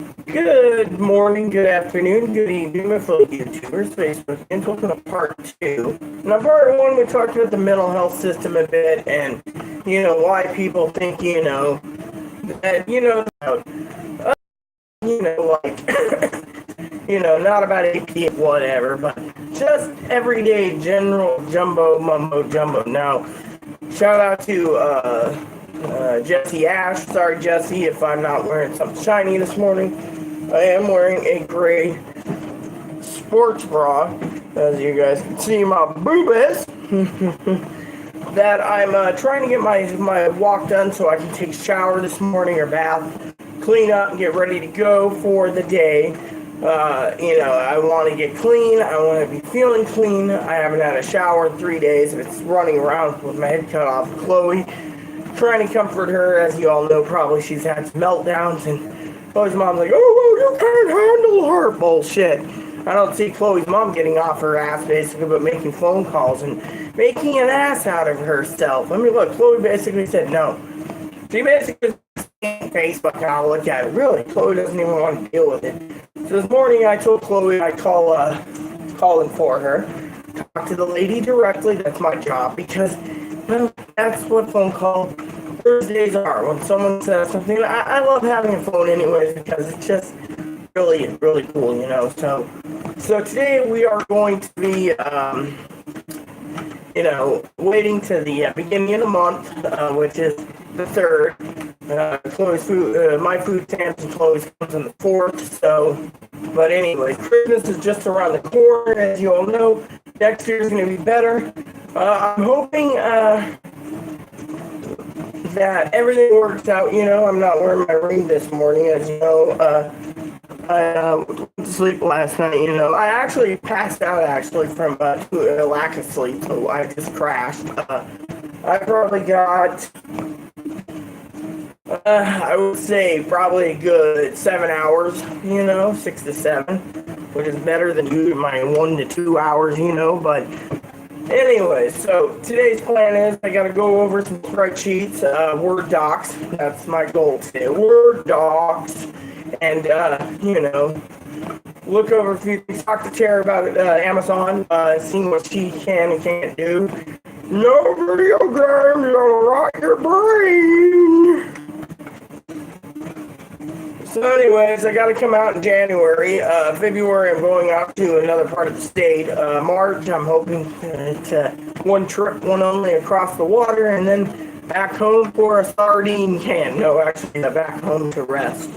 Good morning, good afternoon, good evening, my fellow YouTubers, Facebook, and welcome to part two. Now, part one, we talked about the mental health system a bit and, why people think, that, like, not about AP, whatever, but just everyday general jumbo mumbo jumbo. Now, shout out to, Jesse Ash. Sorry, Jesse, if I'm not wearing something shiny this morning. I am wearing a gray sports bra, as you guys can see my boobies, that I'm trying to get my walk done so I can take a shower this morning or bath, clean up, and get ready to go for the day. I want to get clean. I want to be feeling clean. I haven't had a shower in 3 days. It's running around with my head cut off. Chloe, trying to comfort her, as you all know, probably she's had some meltdowns, and Chloe's mom's like, oh, well, you can't handle her. Bullshit. I don't see Chloe's mom getting off her ass, basically, but making phone calls and making an ass out of herself. I mean, look, Chloe basically said no. She basically said Facebook, and I'll look at it. Really, Chloe doesn't even want to deal with it. So this morning, I told Chloe I'd calling for her, talk to the lady directly. That's my job, because, well, that's what phone call Thursdays are. When someone says something, I love having a phone anyways, because it's just really, really cool, So today we are going to be, waiting to the beginning of the month, which is the 3rd. Chloe's food, my food stamps and Chloe's comes on the 4th. So, but anyway, Christmas is just around the corner, as you all know. Next year is going to be better. I'm hoping that everything works out. I'm not wearing my ring this morning, as you know. I went to sleep last night, I actually passed out, from a lack of sleep, so I just crashed. I probably got, I would say, probably a good 7 hours, 6 to 7, which is better than my 1 to 2 hours, but anyway, so today's plan is I gotta go over some spreadsheets, Word docs. That's my goal today. Word docs. And, look over a few things. Talk to Tara about Amazon, seeing what she can and can't do. No video games that'll rot your brain. So anyways, I got to come out in January. February, I'm going out to another part of the state. March, I'm hoping to one trip, one only, across the water, and then back home for a sardine can. No, actually, back home to rest,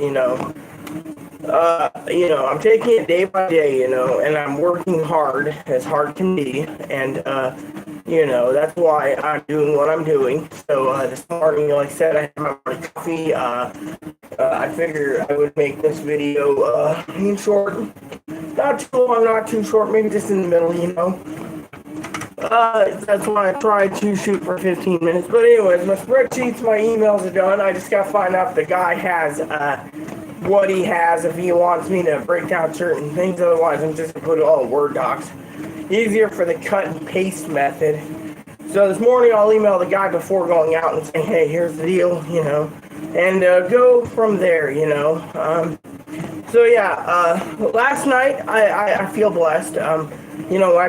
I'm taking it day by day, and I'm working hard, as hard can be, and, that's why I'm doing what I'm doing. So, this morning, like I said, I had my morning coffee. I figured I would make this video, short. Not too long, not too short, maybe just in the middle, That's why I tried to shoot for 15 minutes. But anyways, my spreadsheets, my emails are done. I just gotta find out if the guy has, what he has, if he wants me to break down certain things. Otherwise, I'm just gonna put it all in Word docs. Easier for the cut and paste method. So this morning, I'll email the guy before going out and say, hey, here's the deal, and go from there, So yeah, last night, I feel blessed. I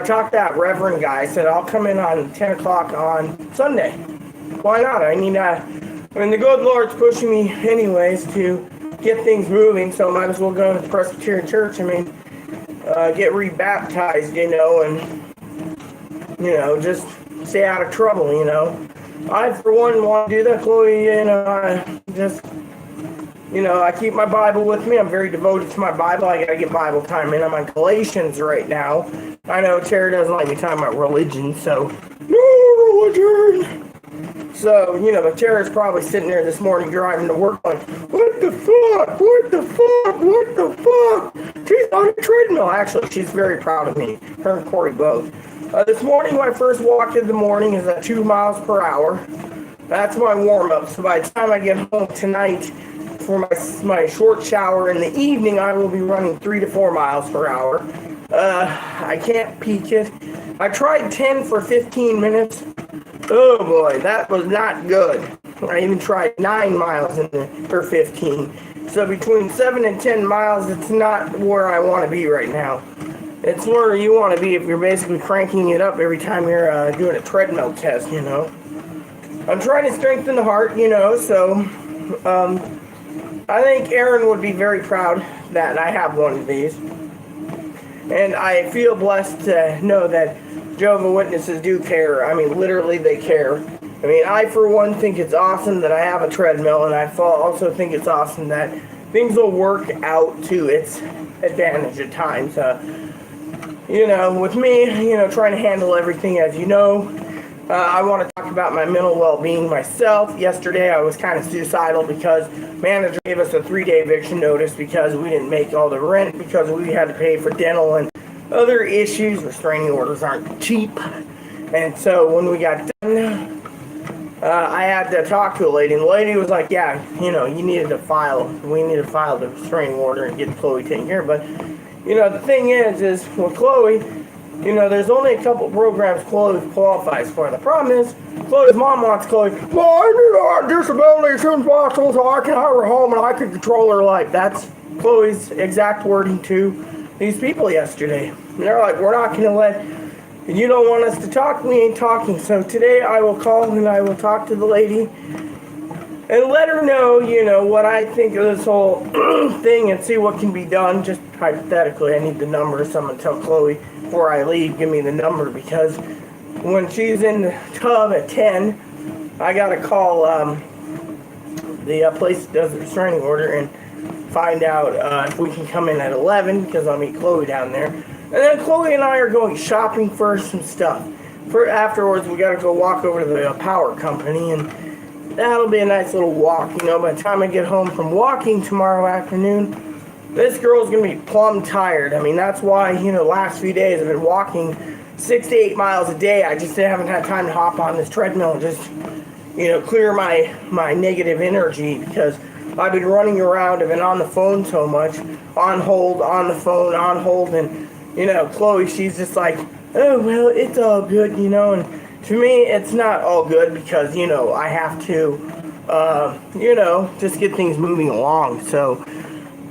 talked to that Reverend guy. I said, I'll come in on 10 o'clock on Sunday. Why not? The good Lord's pushing me anyways to get things moving, so I might as well go to the Presbyterian Church. Get rebaptized, and, just stay out of trouble, I, for one, want to do that, Chloe, I just, I keep my Bible with me. I'm very devoted to my Bible. I gotta get Bible time in. I'm on Galatians right now. I know Tara doesn't like me talking about religion, so, no religion! So, but Tara's probably sitting there this morning driving to work like, what the fuck? What the fuck? What the fuck? She's on a treadmill. Actually, she's very proud of me. Her and Corey both. This morning, my first walk in the morning is at 2 miles per hour. That's my warm-up. So by the time I get home tonight for my short shower in the evening, I will be running 3 to 4 miles per hour. I can't peak it. I tried 10 for 15 minutes. Oh boy, that was not good. I even tried 9 miles for 15. So between 7 and 10 miles, it's not where I want to be right now. It's where you want to be if you're basically cranking it up every time you're doing a treadmill test, you know. I'm trying to strengthen the heart, you know, so I think Aaron would be very proud that I have one of these. And I feel blessed to know that Jehovah's Witnesses do care. I mean, literally they care. I mean, I for one think it's awesome that I have a treadmill, and I also think it's awesome that things will work out to its advantage at times. You know, with me, you know, trying to handle everything, as you know, I want to talk about my mental well-being myself. Yesterday, I was kind of suicidal because manager gave us a 3-day eviction notice because we didn't make all the rent, because we had to pay for dental and other issues. Restraining orders aren't cheap. And so when we got done, I had to talk to a lady, and the lady was like, yeah, you know, we need to file the restraining order and get Chloe taken care of. But, you know, the thing is with Chloe, you know, there's only a couple programs Chloe qualifies for. The problem is, Chloe's mom wants Chloe, well, I need a disability as soon as possible so I can have her home and I can control her life. That's Chloe's exact wording to these people yesterday. And they're like, we're not going to let, you don't want us to talk, we ain't talking. So today I will call and I will talk to the lady and let her know, you know, what I think of this whole thing and see what can be done. Just hypothetically, I need the number. Someone tell Chloe before I leave, give me the number, because when she's in the tub at 10, I got to call the place that does the restraining order and find out if we can come in at 11, because I'll meet Chloe down there. And then Chloe and I are going shopping for some stuff. Afterwards, we got to go walk over to the power company, and that'll be a nice little walk, you know. By the time I get home from walking tomorrow afternoon, this girl's going to be plumb tired. I mean, that's why, you know, last few days I've been walking 6 to 8 miles a day. I just haven't had time to hop on this treadmill and just, you know, clear my negative energy, because I've been running around. I've been on the phone so much, on hold, on the phone, on hold, and, you know, Chloe, she's just like, oh, well, it's all good, you know, and to me, it's not all good because, you know, I have to, you know, just get things moving along. So,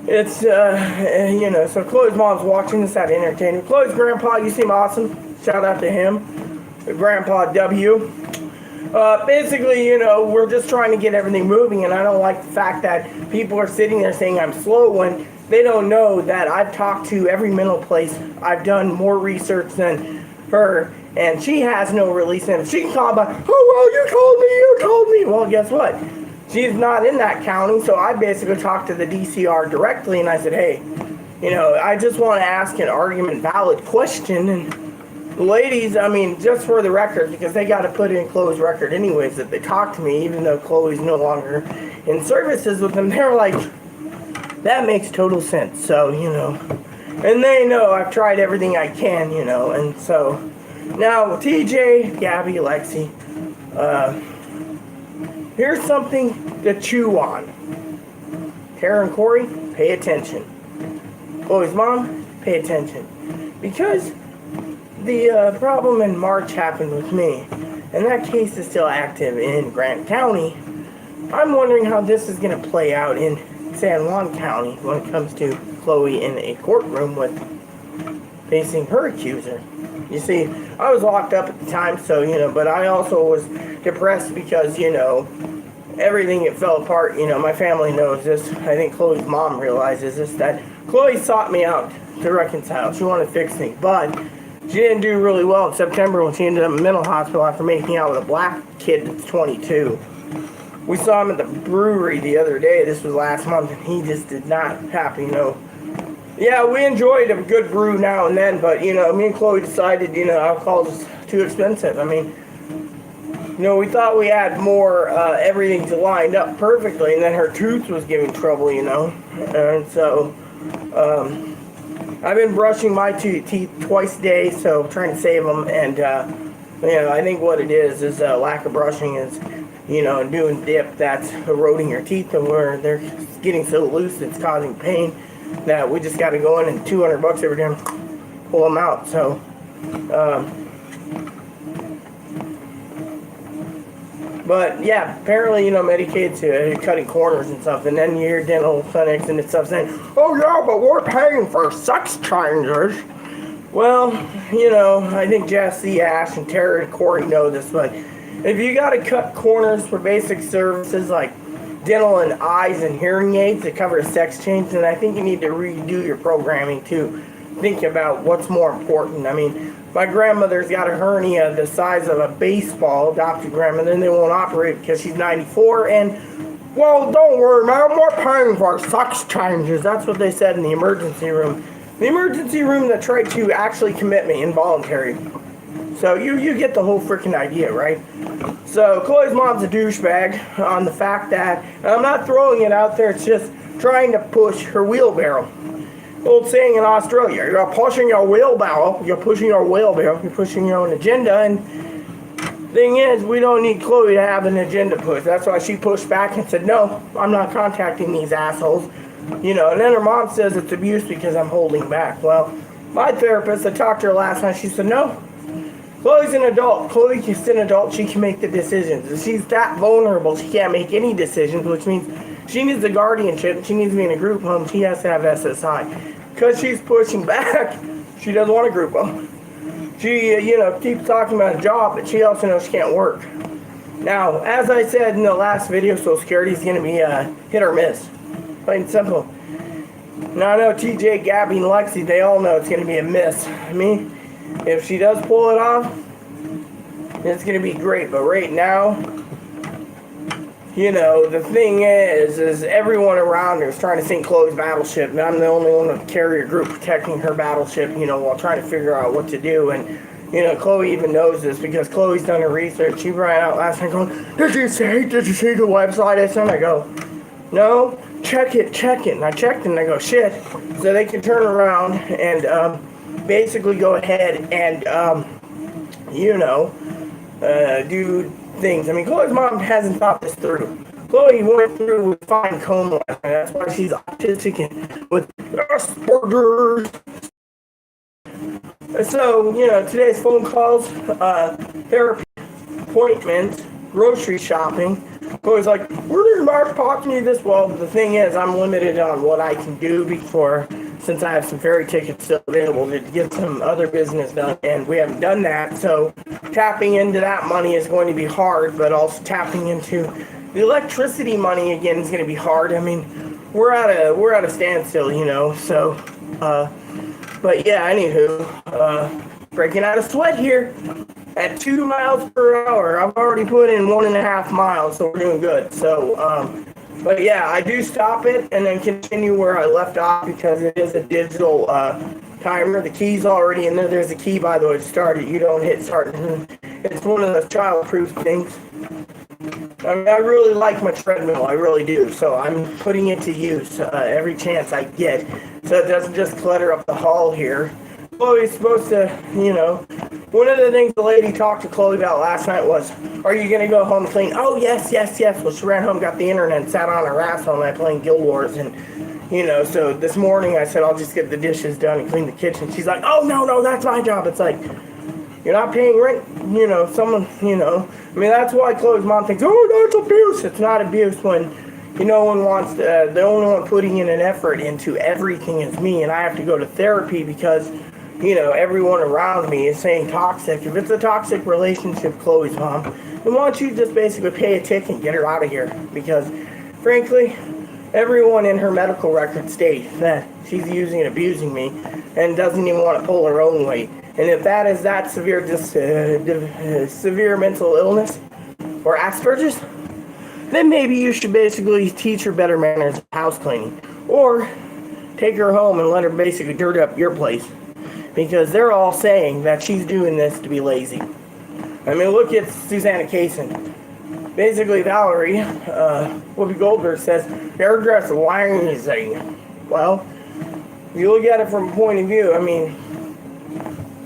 it's, you know, so Chloe's mom's watching this at entertainment. Chloe's grandpa, you seem awesome. Shout out to him. Grandpa W. Basically, you know, we're just trying to get everything moving, and I don't like the fact that people are sitting there saying I'm slow when they don't know that I've talked to every mental place. I've done more research than her, and she has no release in it. She can call about, oh, well, you told me. Well, guess what? She's not in that county, so I basically talked to the DCR directly, and I said, hey, you know, I just want to ask an argument valid question, and ladies, I mean, just for the record, because they got to put in Chloe's record anyways that they talked to me, even though Chloe's no longer in services with them, they're like, that makes total sense. So, you know, and they know I've tried everything I can, you know, and so now TJ, Gabby, Lexi, here's something to chew on. Tara and Corey, pay attention. Chloe's mom, pay attention. Because the problem in March happened with me, and that case is still active in Grant County. I'm wondering how this is going to play out in San Juan County when it comes to Chloe in a courtroom with facing her accuser. You see, I was locked up at the time, so, you know, but I also was depressed because, you know, everything, it fell apart. You know, my family knows this. I think Chloe's mom realizes this, that Chloe sought me out to reconcile. She wanted to fix things, but she didn't do really well in September when she ended up in a mental hospital after making out with a black kid that's 22. We saw him at the brewery the other day. This was last month, and he just did not happen, you know. Yeah, we enjoyed a good brew now and then, but, you know, me and Chloe decided, you know, alcohol is too expensive. I mean, you know, we thought we had more, everything lined up perfectly, and then her tooth was giving trouble, you know. And so, I've been brushing my teeth twice a day, so I'm trying to save them, and, you know, I think what it is lack of brushing is, you know, doing dip that's eroding your teeth, and where they're getting so loose it's causing pain that we just got to go in and $200 every time pull them out. So But yeah, apparently, Medicaid's cutting corners and stuff, and then you hear dental clinics and stuff saying, oh yeah, but we're paying for sex changes. Well, I think Jesse, Ash, and Terry and Corey know this, but if you got to cut corners for basic services like dental and eyes and hearing aids that cover sex change, then I think you need to redo your programming to think about what's more important. I mean, my grandmother's got a hernia the size of a baseball, adopted grandmother, and they won't operate because she's 94, and, well, don't worry, man, we're paying for sex changes. That's what they said in the emergency room. The emergency room that tried to actually commit me involuntary. So you get the whole freaking idea, right? So Chloe's mom's a douchebag on the fact that, and I'm not throwing it out there, it's just trying to push her wheelbarrow. Old saying in Australia, you're pushing your wheelbarrow, you're pushing your own agenda, and thing is, we don't need Chloe to have an agenda push. That's why she pushed back and said, no, I'm not contacting these assholes. And then her mom says it's abuse because I'm holding back. Well, my therapist, I talked to her last night, she said, no, Chloe's an adult. Chloe's just an adult, she can make the decisions. If she's that vulnerable, she can't make any decisions, which means she needs a guardianship, she needs to be in a group home, she has to have SSI. Because she's pushing back, she doesn't want a group home. She, keeps talking about a job, but she also knows she can't work. Now, as I said in the last video, Social Security is going to be hit or miss. Plain and simple. Now, I know TJ, Gabby, and Lexi, they all know it's going to be a miss. I mean, if she does pull it off, it's going to be great. But right now, the thing is everyone around her is trying to sink Chloe's battleship, and I'm the only one with the carrier group protecting her battleship, while trying to figure out what to do. And, Chloe even knows this because Chloe's done her research. She ran out last night going, did you see the website I sent? I go, no, check it. And I checked and I go, shit. So they can turn around and basically go ahead and, do things. I mean, Chloe's mom hasn't thought this through. Chloe went through with fine cone last night. That's why she's autistic and with Asperger's. So, today's phone calls, therapy appointments, grocery shopping. Chloe's like, where did Mark talk to me this? Well, the thing is, I'm limited on what I can do since I have some ferry tickets still available to get some other business done, and we haven't done that. So tapping into that money is going to be hard, but also tapping into the electricity money again is going to be hard. I mean, we're at a standstill, so, but yeah, anywho, breaking out of sweat here at 2 miles per hour. I've already put in 1.5 miles, so we're doing good. So, but yeah, I do stop it and then continue where I left off because it is a digital timer. The key's already in there. There's a key, by the way, to start it. You don't hit start. It's one of those child-proof things. I mean, I really like my treadmill. I really do. So I'm putting it to use every chance I get so it doesn't just clutter up the hall here. Chloe's supposed to, one of the things the lady talked to Chloe about last night was, are you going to go home clean? Oh, yes. Well, she ran home, got the internet, and sat on her ass all night playing Guild Wars. And, so this morning I said, I'll just get the dishes done and clean the kitchen. She's like, oh, no, that's my job. It's like, you're not paying rent, someone, I mean, that's why Chloe's mom thinks, oh, that's abuse. It's not abuse when no one wants to, the only one putting in an effort into everything is me, and I have to go to therapy because everyone around me is saying toxic. If it's a toxic relationship, Chloe's mom, then why don't you just basically pay a ticket and get her out of here? Because, frankly, everyone in her medical record states that she's using and abusing me and doesn't even want to pull her own weight. And if that is that severe, severe mental illness or Asperger's, then maybe you should basically teach her better manners of house cleaning. Or take her home and let her basically dirt up your place. Because they're all saying that she's doing this to be lazy. I mean, look at Susanna Kaysen. Basically, Valerie, Whoopi Goldberg says, your dress is lazy. Well, if you look at it from a point of view, I mean,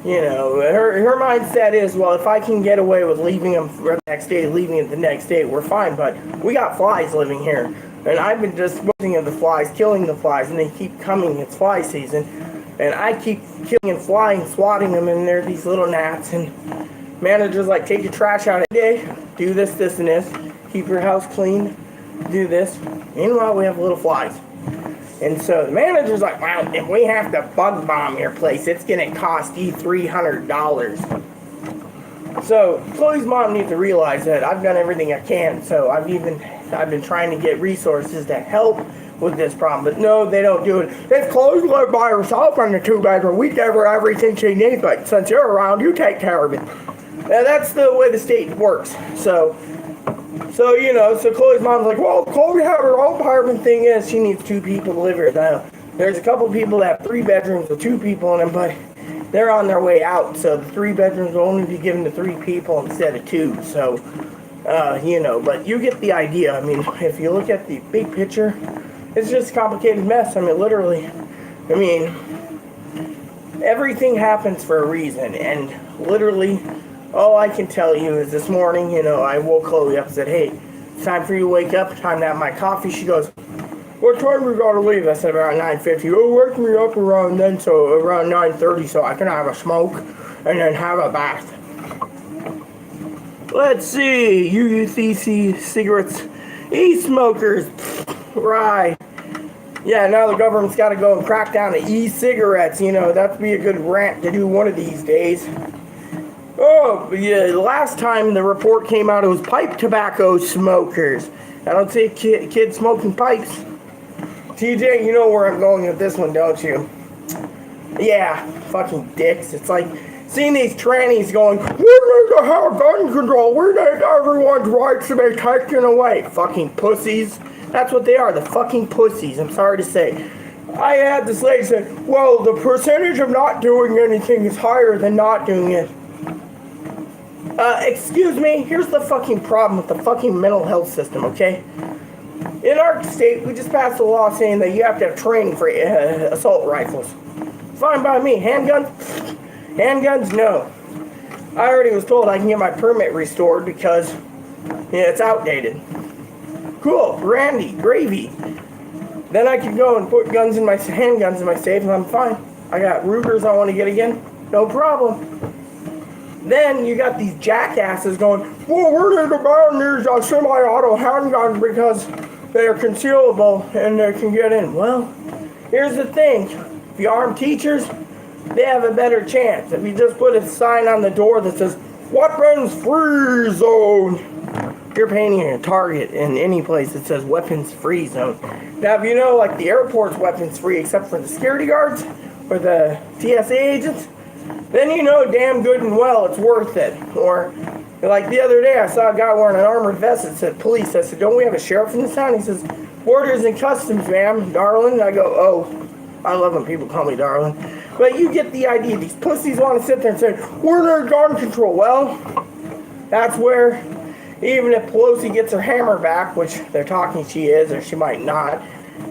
her mindset is, well, if I can get away with leaving them the next day, we're fine. But we got flies living here. And I've been disposing of the flies, killing the flies, and they keep coming. It's fly season. And I keep killing and flying, swatting them, and they're these little gnats. And managers like, take your trash out every day, do this, this, and this. Keep your house clean. Do this. Meanwhile, we have little flies. And so the manager's like, well, if we have to bug bomb your place, it's going to cost you $300. So Chloe's mom needs to realize that I've done everything I can. So I've been trying to get resources to help with this problem. But no, they don't do it. If Chloe lived by herself in the 2-bedroom, we give her everything she needs. But since you're around, you take care of it. Now, that's the way the state works. So Chloe's mom's like, well, Chloe had her own apartment. Thing is, she needs 2 people to live here. Now, there's a couple people that have 3 bedrooms with 2 people in them, but they're on their way out. So the 3 bedrooms will only be given to 3 people instead of 2. So, but you get the idea. I mean, if you look at the big picture, it's just a complicated mess. I mean, literally. I mean, everything happens for a reason. And literally, all I can tell you is this morning, I woke Chloe up and said, hey, it's time for you to wake up, time to have my coffee. She goes, what time we gotta leave? I said, around 9:50. Oh, wake me up around then, so around 9:30, so I can have a smoke and then have a bath. Let's see, UUCC cigarettes, e-smokers, right. Yeah, now the government's got to go and crack down on e-cigarettes. That'd be a good rant to do one of these days. Oh, yeah, last time the report came out, it was pipe tobacco smokers. I don't see kids smoking pipes. TJ, you know where I'm going with this one, don't you? Yeah, fucking dicks. It's like seeing these trannies going, we need to have gun control. We need everyone's rights to be taken away. Fucking pussies. That's what they are, the fucking pussies. I'm sorry to say. I had this lady say, well, the percentage of not doing anything is higher than not doing it. Excuse me, here's the fucking problem with the fucking mental health system, okay? In our state, we just passed a law saying that you have to have training for assault rifles. Fine by me. Handguns? Handguns, no. I already was told I can get my permit restored because it's outdated. Cool, Randy, gravy. Then I can go and put handguns in my safe and I'm fine. I got Rugers I want to get again. No problem. Then you got these jackasses going, well, we're going to ban these semi-auto handguns because they are concealable and they can get in. Well, here's the thing. If you arm teachers, they have a better chance. If you just put a sign on the door that says, weapons free zone, you're painting a target in any place that says weapons free zone. Now, if like the airport's weapons free except for the security guards or the TSA agents, then damn good and well it's worth it. Or, like the other day, I saw a guy wearing an armored vest that said police. I said, don't we have a sheriff in this town? He says, Borders and Customs, ma'am, darling. I go, oh, I love when people call me darling. But you get the idea. These pussies want to sit there and say, we're their gun control. Well, that's where, even if Pelosi gets her hammer back, which they're talking she is, or she might not,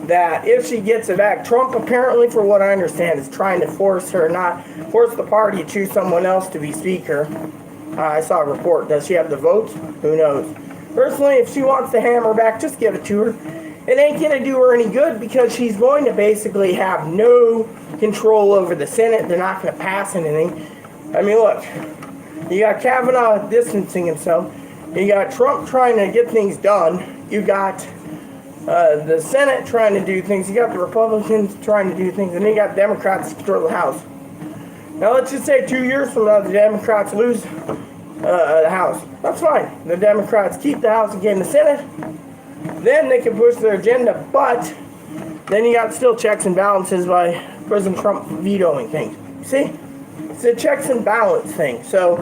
that if she gets it back, Trump apparently, for what I understand, is trying to force the party to choose someone else to be speaker. I saw a report. Does she have the votes? Who knows? Personally, if she wants the hammer back, just give it to her. It ain't going to do her any good because she's going to basically have no control over the Senate. They're not going to pass anything. I mean, look, you got Kavanaugh distancing himself. You got Trump trying to get things done. You got the Senate trying to do things. You got the Republicans trying to do things. And then you got Democrats control the House. Now, let's just say 2 years from now, the Democrats lose the House. That's fine. The Democrats keep the House and gain the Senate. Then they can push their agenda. But then you got still checks and balances by President Trump vetoing things. See? It's a checks and balance thing. So,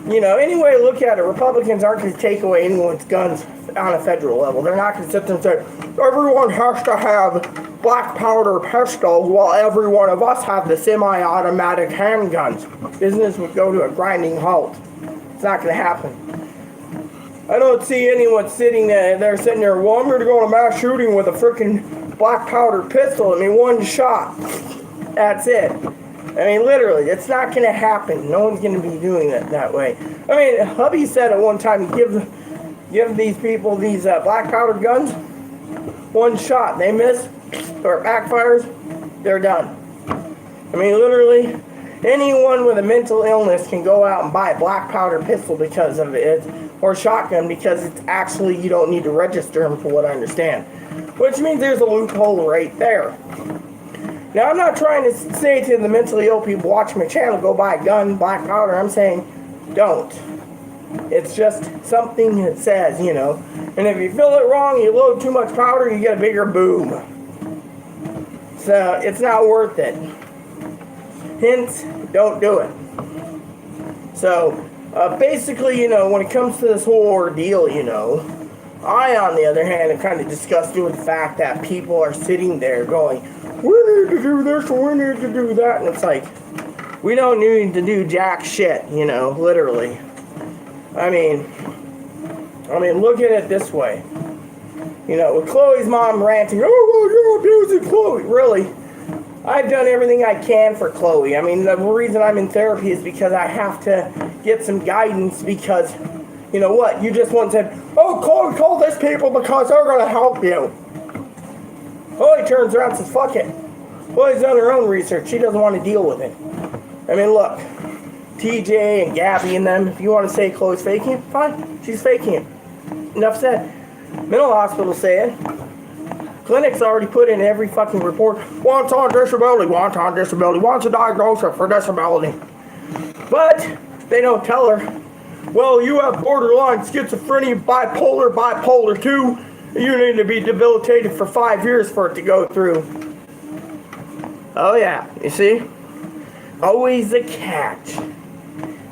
any way you look at it, Republicans aren't going to take away anyone's guns on a federal level. They're not going to sit there and say, everyone has to have black powder pistols while every one of us have the semi-automatic handguns. Business would go to a grinding halt. It's not going to happen. I don't see anyone sitting there, well, I'm going to go on a mass shooting with a freaking black powder pistol. I mean, one shot. That's it. I mean, literally, it's not going to happen. No one's going to be doing it that way. I mean, hubby said at one time, give these people these black powder guns, one shot. They miss or it backfires, they're done. I mean, literally, Anyone with a mental illness can go out and buy a black powder pistol because of it, or shotgun because it's actually, you don't need to register them, for what I understand. Which means there's a loophole right there. Now, I'm not trying to say to the mentally ill people watching my channel, go buy a gun, black powder. I'm saying, don't. It's just something that says, you know. And if you fill it wrong, you load too much powder, you get a bigger boom. So, it's not worth it. Hence, don't do it. So, basically, you know, when it comes to this whole ordeal, you know, I, on the other hand, am kind of disgusted with the fact that people are sitting there going, we need to do this, we need to do that, and it's like, we don't need to do jack shit, you know, literally. I mean, look at it this way. You know, with Chloe's mom ranting, oh, you're abusing Chloe, really? I've done everything I can for Chloe. I mean, the reason I'm in therapy is because I have to get some guidance because, you know what, you just once said, oh, call this people because they're going to help you. Chloe turns around and says, fuck it. Chloe's done her own research. She doesn't want to deal with it. I mean, look, TJ and Gabby and them, if you want to say Chloe's faking it, fine. She's faking it. Enough said. Mental hospitals say it. Clinics already put in every fucking report. Wants on disability, wants a diagnosis for disability. But they don't tell her, well, you have borderline schizophrenia, bipolar 2. You need to be debilitated for 5 years for it to go through. Oh yeah, you see? Always a catch.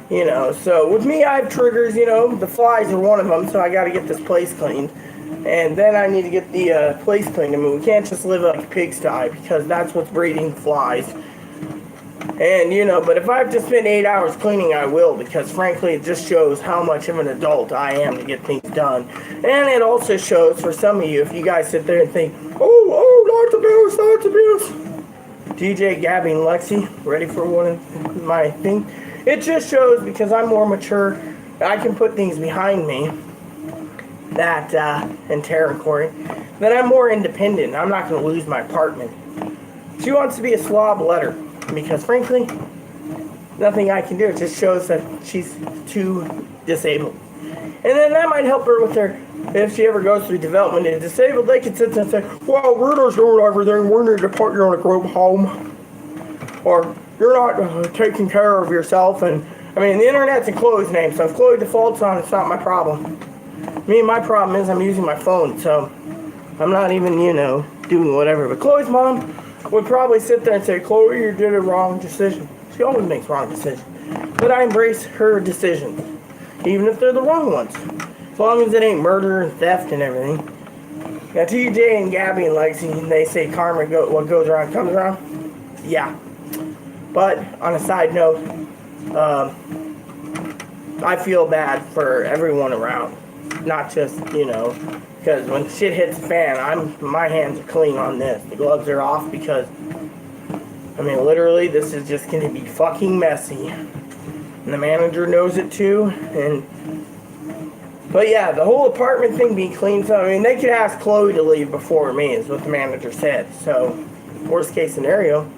You know, so with me I have triggers, you know, the flies are one of them, so I gotta get this place cleaned. And then I need to get the place cleaned. I mean, we can't just live like a pigsty because that's what's breeding flies. And, you know, but if I have to spend 8 hours cleaning, I will, because frankly, it just shows how much of an adult I am to get things done. And it also shows, for some of you, if you guys sit there and think, oh, that's abuse. DJ, Gabby, and Lexi, ready for one of my thing? It just shows, because I'm more mature, I can put things behind me, that, and Tara and Corey, that I'm more independent. I'm not going to lose my apartment. She wants to be a slob, let her. Because frankly, nothing I can do. It just shows that she's too disabled. And then that might help her with her, if she ever goes through development and disabled, they can sit there and say, well, we're just doing everything. We need to put you in a group home. Or, you're not taking care of yourself. And, I mean, the internet's in Chloe's name, so if Chloe defaults on it, it's not my problem. My problem is I'm using my phone, so I'm not even, you know, doing whatever. But Chloe's mom would probably sit there and say, Chloe, you did a wrong decision. She always makes wrong decisions. But I embrace her decisions, even if they're the wrong ones. As long as it ain't murder and theft and everything. Now, TJ and Gabby and Lexi, they say karma, what goes around comes around. Yeah. But, on a side note, I feel bad for everyone around. Not just, you know, because when shit hits the fan, my hands are clean on this. The gloves are off because, I mean, literally, this is just going to be fucking messy. And the manager knows it too. But yeah, the whole apartment thing being clean, so, I mean, they could ask Chloe to leave before me, is what the manager said. So, worst case scenario,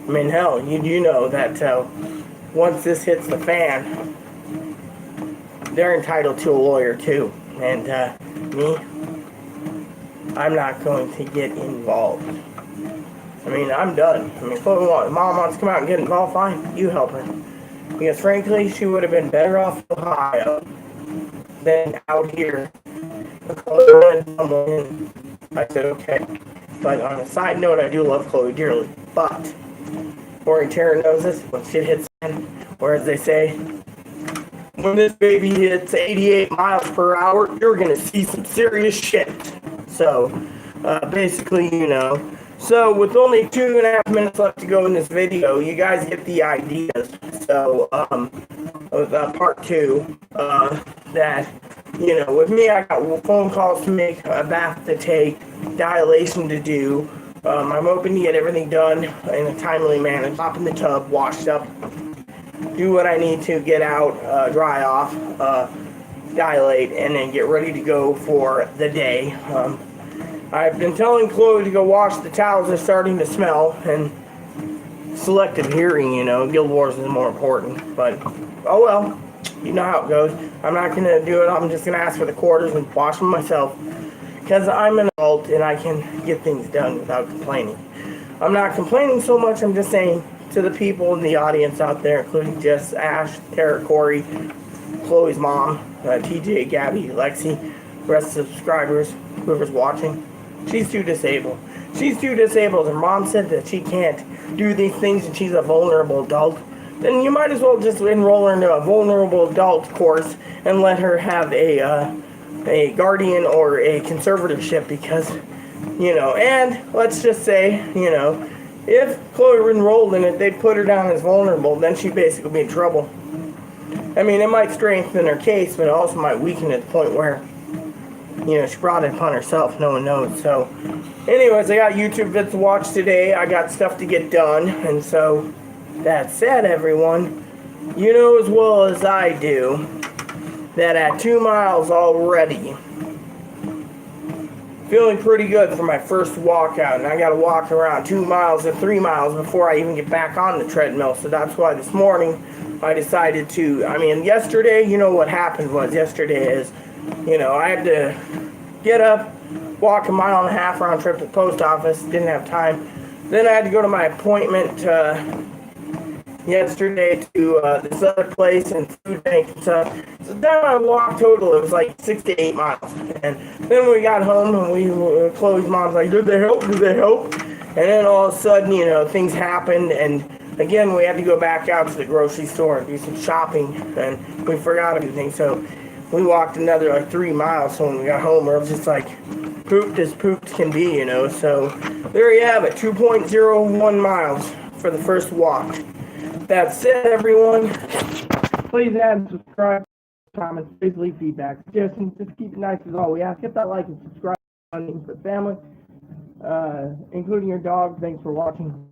I mean, hell, you do know that once this hits the fan, they're entitled to a lawyer too. And me, I'm not going to get involved. I mean, I'm done. I mean, if mom wants to come out and get involved, fine, you help her. Because frankly, she would have been better off in Ohio than out here. I said, okay. But on a side note, I do love Chloe dearly. But, Corey and Tara knows this, when shit hits in, or as they say, when this baby hits 88 miles per hour, you're going to see some serious shit. So, basically, you know. So, with only 2.5 minutes left to go in this video, you guys get the ideas. So, part 2, that, you know, with me, I got phone calls to make, a bath to take, dilation to do. I'm hoping to get everything done in a timely manner. Hop in the tub, washed up, do what I need to, get out, dry off, dilate, and then get ready to go for the day. I've been telling Chloe to go wash the towels. They're starting to smell, and selective hearing, Guild Wars is more important. But, oh well, you know how it goes. I'm not going to do it. I'm just going to ask for the quarters and wash them myself. Because I'm an adult and I can get things done without complaining. I'm not complaining so much, I'm just saying to the people in the audience out there, including Jess, Ash, Tara, Corey, Chloe's mom, TJ, Gabby, Lexi, the rest of the subscribers, whoever's watching, she's too disabled. She's too disabled. Her mom said that she can't do these things and she's a vulnerable adult. Then you might as well just enroll her into a vulnerable adult course and let her have a guardian or a conservatorship because, and let's just say, if Chloe were enrolled in it, they'd put her down as vulnerable, then she'd basically be in trouble. I mean, it might strengthen her case, but it also might weaken it to the point where, she brought it upon herself, no one knows. So, anyways, I got YouTube vids to watch today, I got stuff to get done, and so, that said, everyone, you know as well as I do, that at 2 miles already, feeling pretty good for my first walk out, and I gotta walk around 2 miles or 3 miles before I even get back on the treadmill. So that's why this morning I decided to, yesterday, what happened was yesterday is, I had to get up, walk 1.5 miles round trip to the post office, didn't have time. Then I had to go to my appointment yesterday to this other place and food bank and stuff. So then I walked total, it was like 6 to 8 miles. And then we got home and Chloe's mom's like, did they help? And then all of a sudden, things happened and again, we had to go back out to the grocery store and do some shopping and we forgot everything. So we walked another 3 miles. So when we got home, it was just like pooped as pooped can be, So there you have it, 2.01 miles for the first walk. That's it, everyone. Please add and subscribe, comments, please leave feedback, suggestions, just keep it nice as all we ask. Hit that like and subscribe for family, including your dog. Thanks for watching.